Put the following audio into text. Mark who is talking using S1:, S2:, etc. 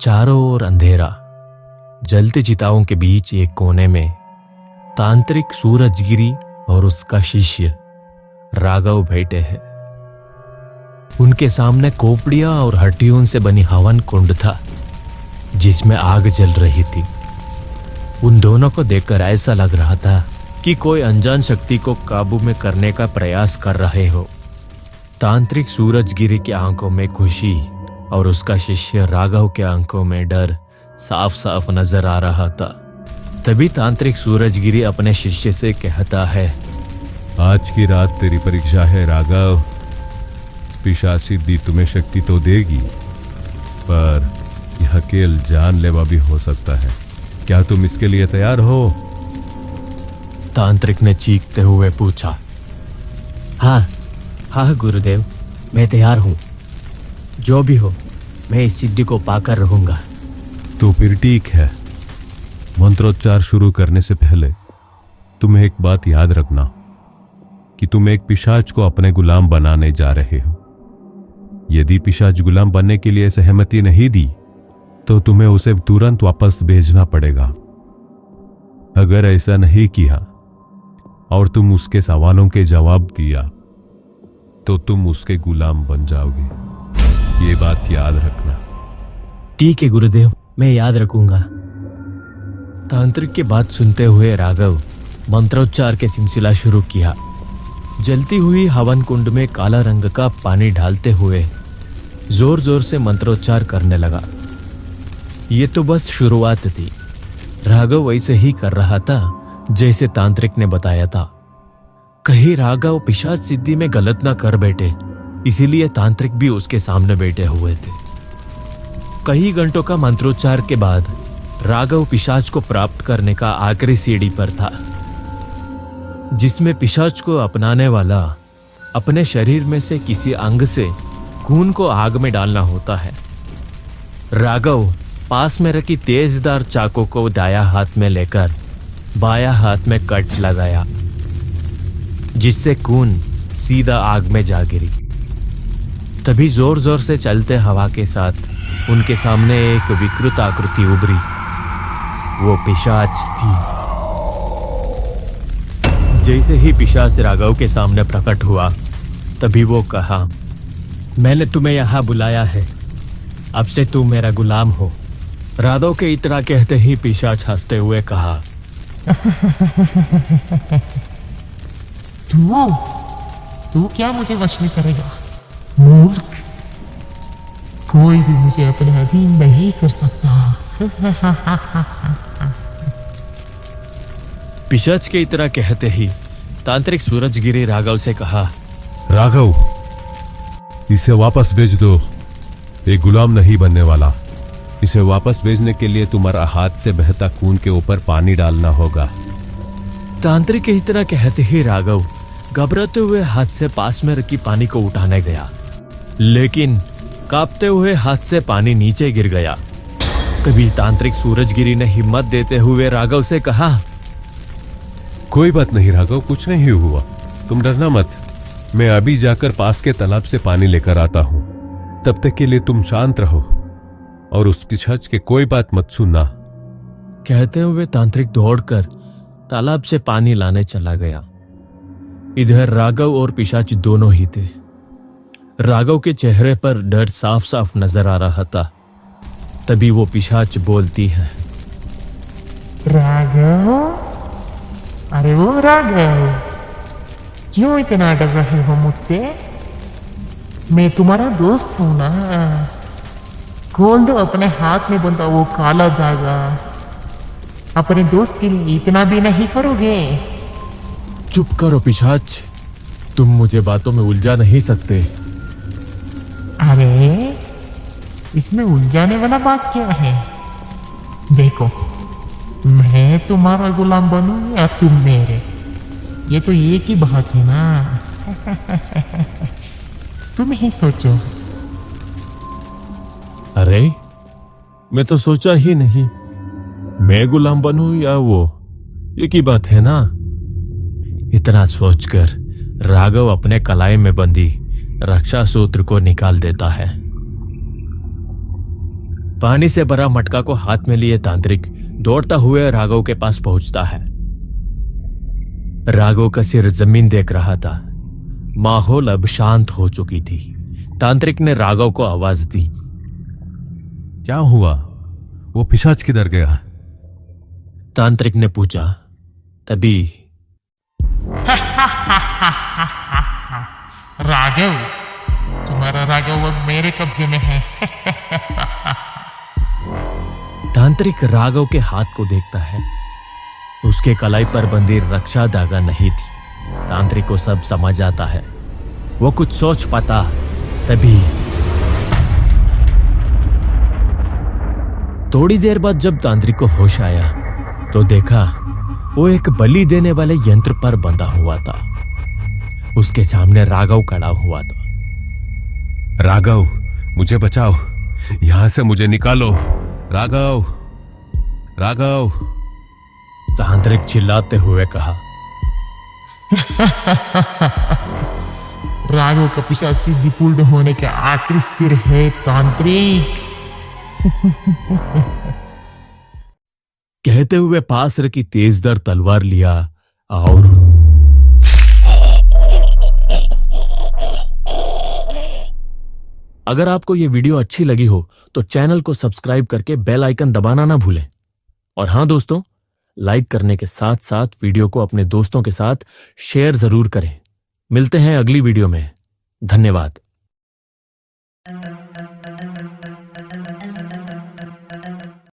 S1: चारों ओर अंधेरा। जलते चिताओं के बीच एक कोने में तांत्रिक सूरजगिरी और उसका शिष्य राघव बैठे हैं। उनके सामने खोपड़ियां और हड्डियों से बनी हवन कुंड था जिसमें आग जल रही थी। उन दोनों को देखकर ऐसा लग रहा था कि कोई अनजान शक्ति को काबू में करने का प्रयास कर रहे हो। तांत्रिक सूरजगिरी की आंखों में खुशी और उसका शिष्य राघव के आंखों में डर साफ साफ नजर आ रहा था। तभी तांत्रिक सूरजगिरी अपने शिष्य से कहता है,
S2: आज की रात तेरी परीक्षा है राघव। पिशाच सिद्धि तुम्हें शक्ति तो देगी, पर यह खेल जानलेवा भी हो सकता है। क्या तुम इसके लिए तैयार हो?
S1: तांत्रिक ने चीखते हुए पूछा। हाँ हाँ गुरुदेव, मैं तैयार हूं। जो भी हो, मैं इस सिद्धि को पाकर रहूंगा।
S2: तो फिर ठीक है। मंत्रोच्चार शुरू करने से पहले तुम्हें एक बात याद रखना कि तुम एक पिशाच को अपने गुलाम बनाने जा रहे हो। यदि पिशाच गुलाम बनने के लिए सहमति नहीं दी तो तुम्हें उसे तुरंत वापस भेजना पड़ेगा। अगर ऐसा नहीं किया और तुम उसके सवालों के जवाब दिया तो तुम उसके गुलाम बन जाओगे। ये बात याद रखना।
S1: ठीक है गुरुदेव, मैं याद रखूंगा। तांत्रिक की बात सुनते हुए राघव मंत्रोच्चार के सिलसिला शुरू किया। जलती हुई हवन कुंड में काला रंग का पानी डालते हुए जोर जोर से मंत्रोच्चार करने लगा। ये तो बस शुरुआत थी। राघव वैसे ही कर रहा था जैसे तांत्रिक ने बताया था। कहीं राघव पिशाच सिद्धि में गलत ना कर बैठे, इसीलिए तांत्रिक भी उसके सामने बैठे हुए थे। कई घंटों का मंत्रोच्चार के बाद राघव पिशाच को प्राप्त करने का आखिरी सीढ़ी पर था, जिसमें पिशाच को अपनाने वाला अपने शरीर में से किसी अंग से खून को आग में डालना होता है। राघव पास में रखी तेजदार चाकू को दाया हाथ में लेकर बाया हाथ में कट लगाया, जिससे खून सीधा आग में जा गिरी। तभी जोर जोर से चलते हवा के साथ उनके सामने एक विकृत आकृति उभरी। वो पिशाच थी। जैसे ही पिशाच राघव के सामने प्रकट हुआ, तभी वो कहा, मैंने तुम्हें यहां बुलाया है, अब से तुम मेरा गुलाम हो। राघव के इतना कहते ही पिशाच हंसते हुए कहा,
S3: तू क्या मुझे वश में करेगा? मूर्ख, कोई भी मुझे अपने अधीन नहीं कर सकता।
S1: पिशाच के इतना कहते ही तांत्रिक सूरजगिरी राघव से कहा,
S2: राघव, इसे वापस भेज दो। एक गुलाम नहीं बनने वाला। इसे वापस भेजने के लिए तुम्हारा हाथ से बहता खून के ऊपर पानी डालना होगा।
S1: तांत्रिक के इतना कहते ही राघव घबराते हुए हाथ से पास में रखी पानी को उठाने गया, लेकिन कांपते हुए हाथ से पानी नीचे गिर गया। तभी तांत्रिक सूरजगिरी ने हिम्मत देते हुए राघव से कहा,
S2: कोई बात नहीं राघव, कुछ नहीं हुआ, तुम डरना मत। मैं अभी जाकर पास के तालाब से पानी लेकर आता हूं। तब तक के लिए तुम शांत रहो और उस पिशाच के कोई बात मत सुनना।
S1: कहते हुए तांत्रिक दौड़कर तालाब से पानी लाने चला गया। इधर राघव और पिशाच दोनों ही थे। राघव के चेहरे पर डर साफ साफ नजर आ रहा था। तभी वो पिशाच बोलती है,
S3: राघव, अरे वो राघव, क्यों इतना डर रहे हो मुझसे? मैं तुम्हारा दोस्त हूं ना। खोल दो अपने हाथ में बंधा वो काला धागा। अपने दोस्त के लिए इतना भी नहीं करोगे?
S1: चुप करो पिशाच, तुम मुझे बातों में उलझा नहीं सकते।
S3: अरे इसमें उलझाने वाला बात क्या है? देखो, मैं तुम्हारा गुलाम बनूं या तुम मेरे, ये तो एक ही बात है ना। तुम ही सोचो।
S1: अरे मैं तो सोचा ही नहीं, मैं गुलाम बनूं या वो, एक ही बात है ना। इतना सोचकर राघव अपने कलाई में बंधी रक्षा सूत्र को निकाल देता है। पानी से भरा मटका को हाथ में लिए तांत्रिक दौड़ता हुए राघव के पास पहुंचता है। राघव का सिर जमीन देख रहा था। माहौल अब शांत हो चुकी थी। तांत्रिक ने राघव को आवाज दी।
S2: क्या हुआ? वो पिशाच किधर गया?
S1: तांत्रिक ने पूछा। तभी
S3: राघव, तुम्हारा राघव अब मेरे कब्जे में है।
S1: तांत्रिक राघव के हाथ को देखता है। उसके कलाई पर बंधी रक्षा धागा नहीं थी। तांत्रिक को सब समझ आता है। वो कुछ सोच पाता। तभी थोड़ी देर बाद जब तांत्रिक को होश आया तो देखा वो एक बलि देने वाले यंत्र पर बंधा हुआ था। उसके सामने राघव खड़ा हुआ था।
S2: राघव, मुझे बचाओ, यहां से मुझे निकालो। राघव, राघव,
S1: तांत्रिक चिल्लाते हुए कहा।
S3: राघव का पिशाची निपूर्ण होने का आखिरी स्थिर है तांत्रिक।
S1: कहते हुए पास रखी तेजदार तलवार लिया और अगर आपको यह वीडियो अच्छी लगी हो तो चैनल को सब्सक्राइब करके बेल आइकन दबाना ना भूलें। और हां दोस्तों, लाइक करने के साथ साथ वीडियो को अपने दोस्तों के साथ शेयर जरूर करें। मिलते हैं अगली वीडियो में। धन्यवाद।